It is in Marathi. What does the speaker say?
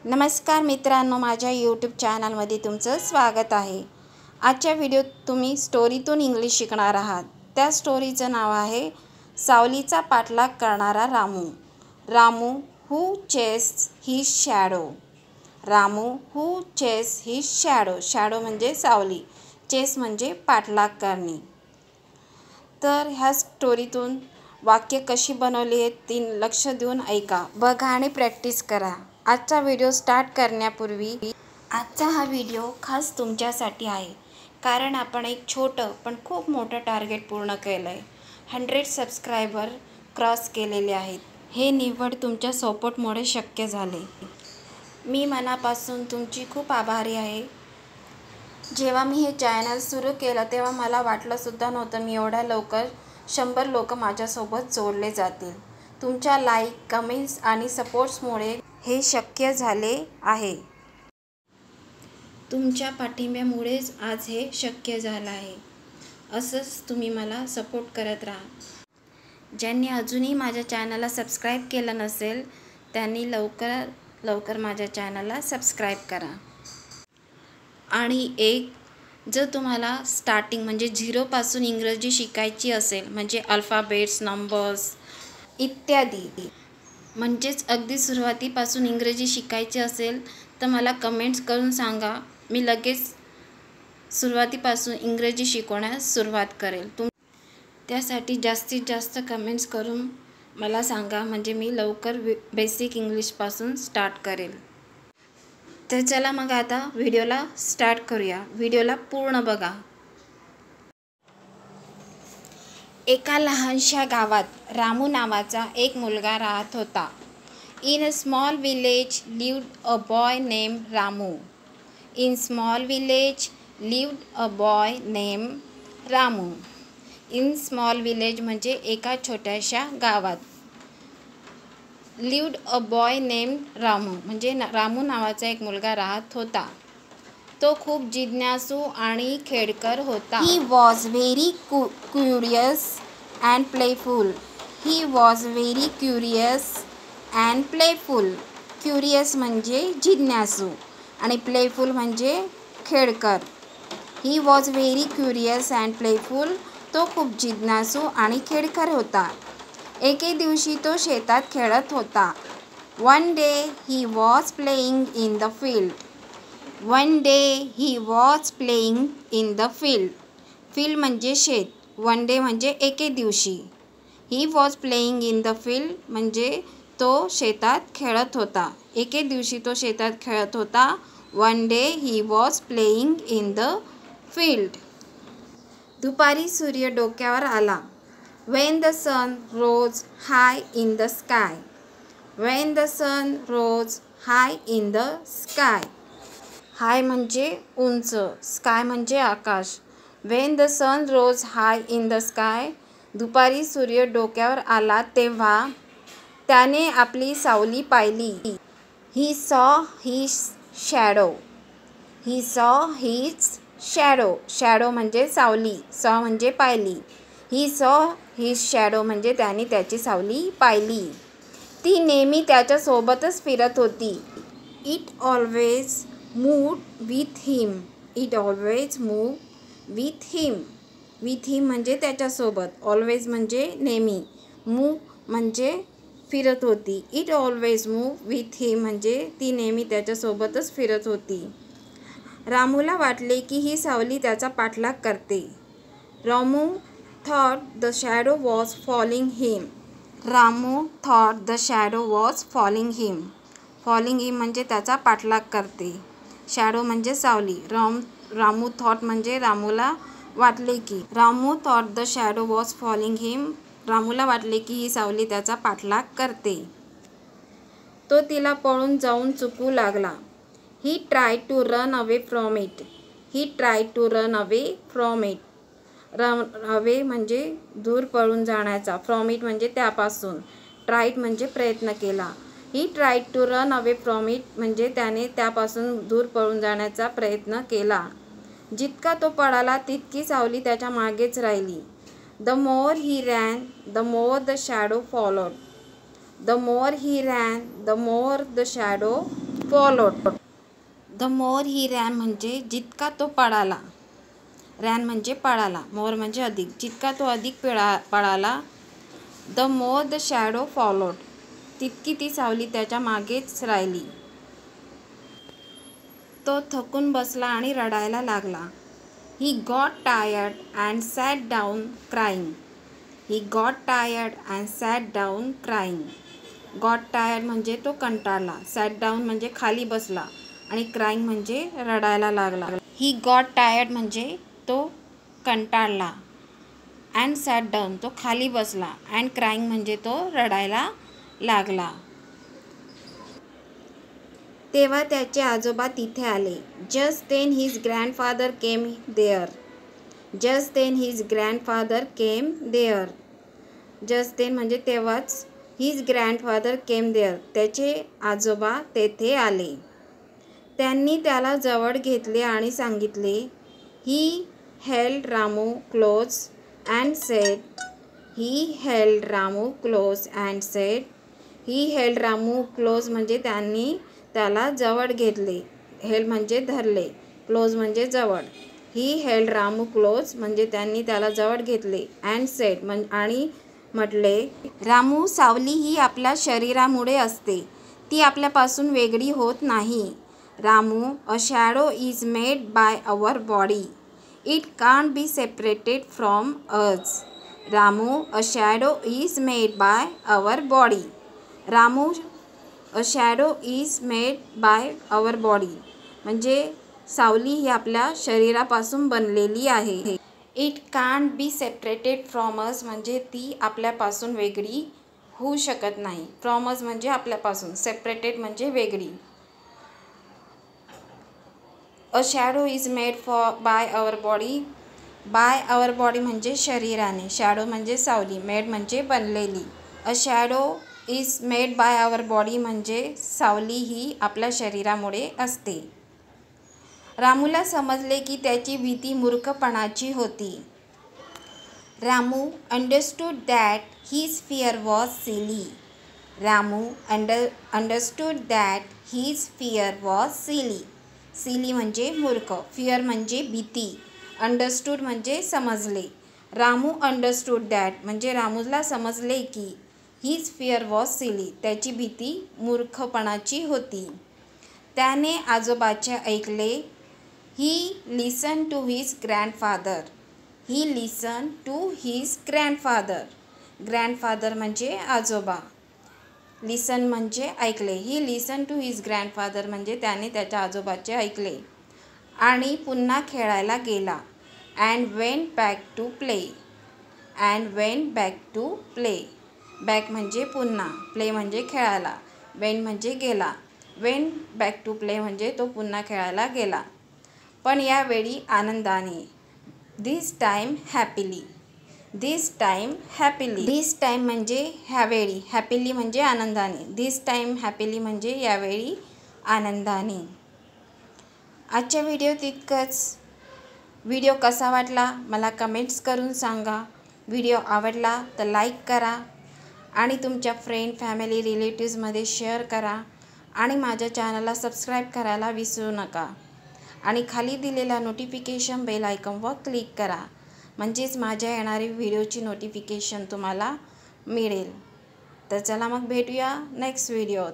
नमस्कार मित्रांनो, माझ्या यूट्यूब चॅनलमध्ये तुमचं स्वागत आहे। आजच्या व्हिडिओत तुम्ही स्टोरीतून इंग्लिश शिकणार आहात। त्या स्टोरीचं नाव आहे सावलीचा पाठलाग करणारा रामू। रामू हू चेस हिज शॅडो। रामू हू चेस हिज शॅडो। शॅडो म्हणजे सावली, चेस म्हणजे पाठलाग करणे। तर ह्या स्टोरीतून वाक्य कशी बनवली आहेत ती लक्ष देऊन ऐका, बघा आणि प्रॅक्टिस करा। आजचा व्हिडिओ स्टार्ट करण्यापूर्वी आजचा हा व्हिडिओ खास तुमच्यासाठी आहे, कारण आपण एक छोटं पण खूप मोठं टार्गेट पूर्ण केलं आहे। 100 सबस्क्रायबर क्रॉस केलेले आहेत। हे निव्वळ तुमच्या सपोर्टमुळे शक्य झाले। मी मनापासून तुमची खूप आभारी आहे। जेव्हा मी हे चॅनल सुरू केलं तेव्हा मला वाटलंसुद्धा नव्हतं मी एवढ्या लवकर 100 लोक माझ्यासोबत जोडले जातील। तुमच्या लाईक, कमेंट्स आणि सपोर्ट्समुळे हे शक्य झाले आहे। तुमच्या पाठिंब्यामुळेच आज हे शक्य झालं आहे। असंच तुम्ही मला सपोर्ट करत राहा। ज्यांनी अजूनही माझ्या चॅनलला सबस्क्राईब केलं नसेल त्यांनी लवकरात लवकर माझ्या चॅनलला सबस्क्राईब करा। आणि जर तुम्हाला स्टार्टिंग म्हणजे 0 पासून इंग्रजी शिकायची असेल, म्हणजे अल्फाबेट्स, नंबर्स इत्यादी, म्हणजेच अगदी सुरुवातीपासून इंग्रजी शिकायची असेल तर मला कमेंट्स करून सांगा। मी लगेच सुरुवातीपासून इंग्रजी शिकवण्यास सुरुवात करेल। त्यासाठी जास्तीत जास्त कमेंट्स करून मला सांगा, म्हणजे मी लवकर बेसिक इंग्लिशपासून स्टार्ट करेल। तर चला मग आता व्हिडिओला स्टार्ट करूया। व्हिडिओला पूर्ण बघा। एका लहानशा गावात रामू नावाचा एक मुलगा राहत होता। In a small village lived a boy named Ramu. In small village lived a boy named Ramu. In small village म्हणजे एका छोट्याशा गावात। Lived a boy named Ramu म्हणजे रामू नावाचा एक मुलगा राहत होता। तो खूप जिज्ञासू आणि खेळकर होता। He was very curious and playful. He was very curious and playful. Curious म्हणजे जिज्ञासू आणि प्लेफुल म्हणजे खेळकर। He was very curious and playful. तो खूप जिज्ञासू आणि खेळकर होता। एके दिवशी तो शेतात खेळत होता। One day he was playing in the field. One day he was playing in the field. Field म्हणजे शेत, वन डे म्हणजे एके दिवशी। He was playing in the field म्हणजे तो शेतात खेळत होता। एके दिवशी तो शेतात खेळत होता। One day he was playing in the field. दुपारी सूर्य डोक्यावर आला। When the sun rose high in the sky. When the sun rose high in the sky. High म्हणजे उंच, sky म्हणजे आकाश। When the sun rose high in the sky. दुपारी सूर्य डोक्यावर आला तेव्हा त्याने आपली सावली पाहिली। He saw his shadow. He saw his shadow. Shadow म्हणजे सावली, saw म्हणजे पाहिली। He saw his shadow म्हणजे त्याने त्याची सावली पाहिली। ती नेहमी त्याच्यासोबतच फिरत होती। It always moved with him. It always moved with him. With him म्हणजे त्याच्यासोबत, always म्हणजे नेहमी, move म्हणजे फिरत होती। It always moved with him म्हणजे ती नेहमी त्याच्यासोबतच फिरत होती। रामूला वाटले की ही सावली त्याचा पाठलाग करते। Ramu thought the shadow was following him. Ramu thought the shadow was following him. Following him म्हणजे त्याचा पाठलाग करते। शॅडो म्हणजे सावली। रामू thought म्हणजे रामूला वाटले की। Ramu thought the shadow was following him. रामूला वाटले की ही सावली त्याचा पाठलाग करते। तो तिला पळून जाऊन चुकू लागला। He tried to run away from it. He tried to run away from it. Away म्हणजे दूर पळून जाण्याचा, फ्रॉम इट म्हणजे त्यापासून, ट्राईड म्हणजे प्रयत्न केला। He tried to run away from it म्हणजे त्याने त्यापासून दूर पळून जाण्याचा प्रयत्न केला। जितका तो पळाला तितकी सावली त्याच्या मागेच राहिली। The more he ran the more the shadow followed. The more he ran the more the shadow followed. The more he ran म्हणजे जितका तो पळाला. रॅन म्हणजे पळाला. मोर म्हणजे अधिक. जितका तो अधिक पळाला. The more the shadow followed. तितकी ती सावली त्याच्या मागेच राहिली. तो थकून बसला आणि रडायला लागला. He got tired and sat down crying. He got tired and sat down crying. Got tired म्हणजे तो कंटाळला. Sat down म्हणजे खाली बसला. आणि crying म्हणजे रडायला लागला. He got tired म्हणजे तो कंटाळला. And sat down तो खाली बसला. And crying म्हणजे तो रडायला लागला. तेव्हा त्याचे आजोबा तिथे आले. Just then his grandfather came there. Just then his grandfather came there. Just then म्हणजे तेव्हाच. His grandfather came there. त्याचे आजोबा तेथे आले. त्यांनी त्याला जवळ घेतले आणि सांगितले. He held Ramu close and said. He held Ramu close and said. He held Ramu close म्हणजे त्यांनी त्याला जवळ घेतले. हेल्ड म्हणजे धरले. क्लोज म्हणजे जवळ. ही हेल्ड रामू क्लोज म्हणजे त्यांनी त्याला जवळ घेतले. अँड सेड आणि म्हटले. रामू, सावली ही आपल्या शरीरामुळे असते. ती आपल्यापासून वेगळी होत नाही. Ramu, a shadow is made by our body. It can't be separated from us. Ramu, a shadow is made by our body. Ramu, a shadow is made by our body म्हणजे सावली ही आपल्या शरीरापासून बनलेली आहे. It can't be separated from us म्हणजे ती आपल्यापासून वेगळी होऊ शकत नाही. फ्रॉम अस म्हणजे आपल्यापासून. सेपरेटेड म्हणजे वेगळी. A shadow is made by our body. By our body म्हणजे शरीराने. शॅडो म्हणजे सावली. मेड म्हणजे बनलेली. A shadow is made by our body म्हणजे सावली ही आपल्या शरीरामुळे असते. रामूला समजले की त्याची भीती मूर्खपणाची होती. Ramu understood that his fear was silly. Ramu understood that his fear was silly. Silly म्हणजे मूर्ख. फिअर म्हणजे भीती. अंडरस्टूड म्हणजे समजले. रामू अंडरस्टूड दॅट म्हणजे रामूला समजले की हिज फिअर वॉज सिली त्याची भीती मूर्खपणाची होती. त्याने आजोबाचे ऐकले. He listen to his grandfather. He listen to his grandfather. Grandfather म्हणजे आजोबा. लिसन म्हणजे ऐकले. He listen to his grandfather म्हणजे त्याने त्याच्या आजोबाचे ऐकले आणि पुन्हा खेळायला गेला. And went back to play. And went back to play. Back म्हणजे पुन्हा. प्ले म्हणजे खेळायला. वेंट म्हणजे गेला. वेंट बॅक टू प्ले म्हणजे तो पुन्हा खेळायला गेला. पण यावेळी आनंदाने. This time happily. This time happily. This time म्हणजे ह्यावेळी. हॅपीली म्हणजे आनंदाने. धिस टाईम हॅपीली म्हणजे यावेळी आनंदाने. आजच्या व्हिडिओत इतकंच. व्हिडिओ कसा वाटला मला कमेंट्स करून सांगा. व्हिडिओ आवडला तर लाईक करा आणि तुमच्या फ्रेंड, फॅमिली, रिलेटिव्समध्ये शेअर करा आणि माझ्या चॅनलला सबस्क्राईब करायला विसरू नका. आणि खाली दिलेल्या नोटिफिकेशन बेल आयकॉनवर क्लिक करा म्हणजेच माझ्या येणारी व्हिडिओची नोटिफिकेशन तुम्हाला मिळेल. तर चला मग भेटूया नेक्स्ट व्हिडिओत.